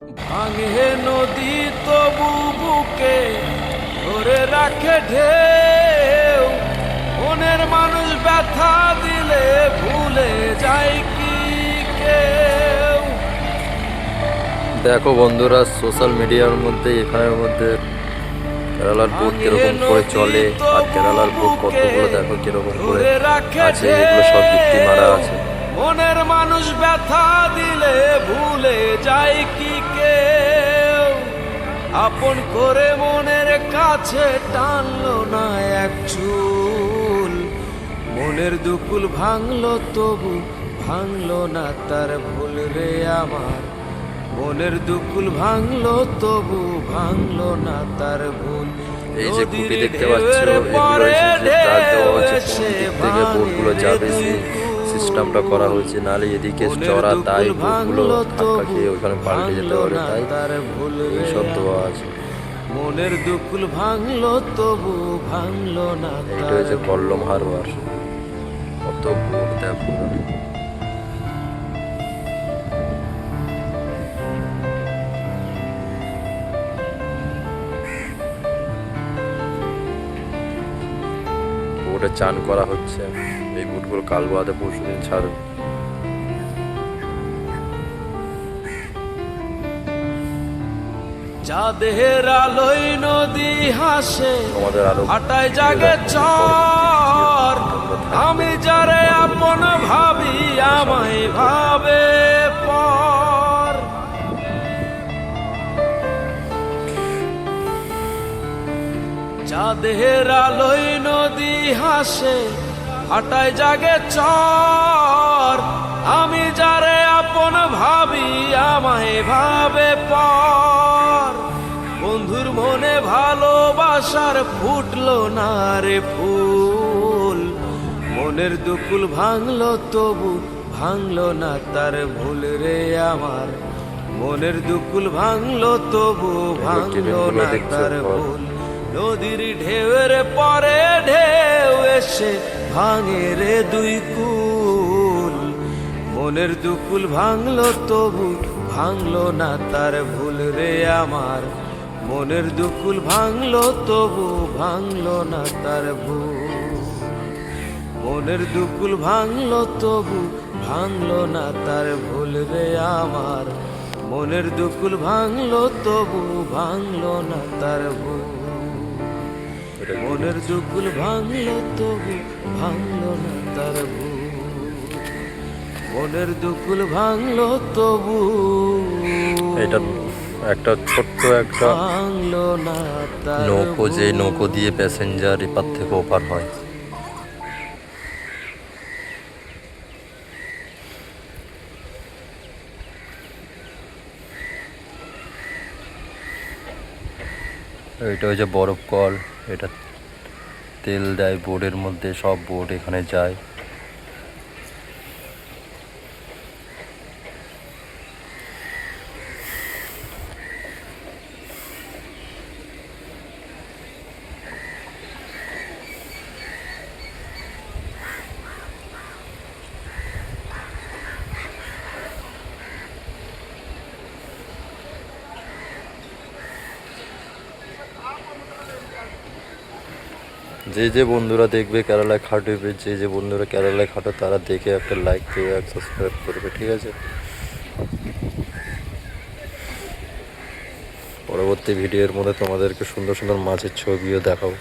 ভাঙে নদী তবু বুকে ধরে রাখে ঢেউ, মনের মানুষ ব্যথা দিলে ভুলে যায় কি কেউ। দেখো বন্ধুরা, সোশ্যাল মিডিয়ার মধ্যে এখানের মধ্যে কেরালার বোট কিরকম করে চলে, আর কেরালার বোট কতগুলো দেখো কিরকম করে আছে, এগুলো সব গিফটি মারা আছে। মনের মানুষ ব্যথা দিলে ভুলে যায় কি কেউ, আপন করে মনের কাছে টানলো না এক চুল। মনের দুকুল ভাঙলো তবু ভাঙলো না তার ভুল রে আমার, মনের দুকুল ভাঙলো তবু ভাঙলো না তার ভুল। এই যে কুপি দেখতে পাচ্ছ, এগুলো ট্রাক দেওয়া হয়েছে, কোন দিক থেকে বোটগুলো যাবে সেই সিস্টেমটা করা হয়েছে, নাহলে এদিকে চড়া তাই বোটগুলো ধাক্কা খেয়ে ওখানে পাল্টে যেতে পারে, তাই এইসব দেওয়া আছে। মনের দুকুল ভাঙলো তবু ভাঙলো না। এইটা হচ্ছে কল্লম হারবার, কত বোট দেখো। বোটে চান করা হচ্ছে, এই বোটগুলো কাল বাদে পরশুদিন ছাড়বে। চাঁদের আলোয় নদী হাসে, আমাদের আরো হাটায় জাগে চর, আমি যারে আপন ভাবি আমায় ভাবে পর। চাঁদের আলোয় নদী হাসে, হাটায় জাগে চর, আমি যারে আপন ভাবি আমায় ভাবে পর। বন্ধুর মনে ভালোবাসার ফুটলো না রে ফুল, মনের দুকুল ভাঙলো তবু ভাঙলো না তার ভুল রে আমার, মনের দুকুল ভাঙলো তবু ভাঙলো না তার ভুল। নদীর ঢেউয়ের পরে ঢেউ এসে ভাঙে রে দুই কুল, মনের দুকুল ভাঙলো তবু ভাঙলো না তার ভুল রে আমার, মনের দুকুল ভাঙলো তবু ভাঙলো না তার ভুল। মনের দুকুল ভাঙলো তবু ভাঙলো না তার ভুল রে আমার, মনের দুকুল ভাঙলো তবু ভাঙলো না তার ভুল। মনের দুকুল ভাঙলো তবু ভাঙলো না তার ভুল, মনের দুকুল ভাঙলো তবু এটা একটা ছোট্ট একটা ভাঙলো না তার নৌকো, যে নৌকো দিয়ে প্যাসেঞ্জার এপার থেকে ওপার হয়। এটা হচ্ছে বরফ কল, এটা তেল দেয় বোর্ডের মধ্যে, সব বোর্ড এখানে যায়। যে যে বন্ধুরা দেখবে কেরালায় খাটবে, যে যে বন্ধুরা কেরালায় খাটো, তারা দেখে একটা লাইক দেবে, এক সাবস্ক্রাইব করবে, ঠিক আছে। পরবর্তী ভিডিওর মধ্যে তোমাদেরকে সুন্দর সুন্দর মাছের ছবিও দেখাবো।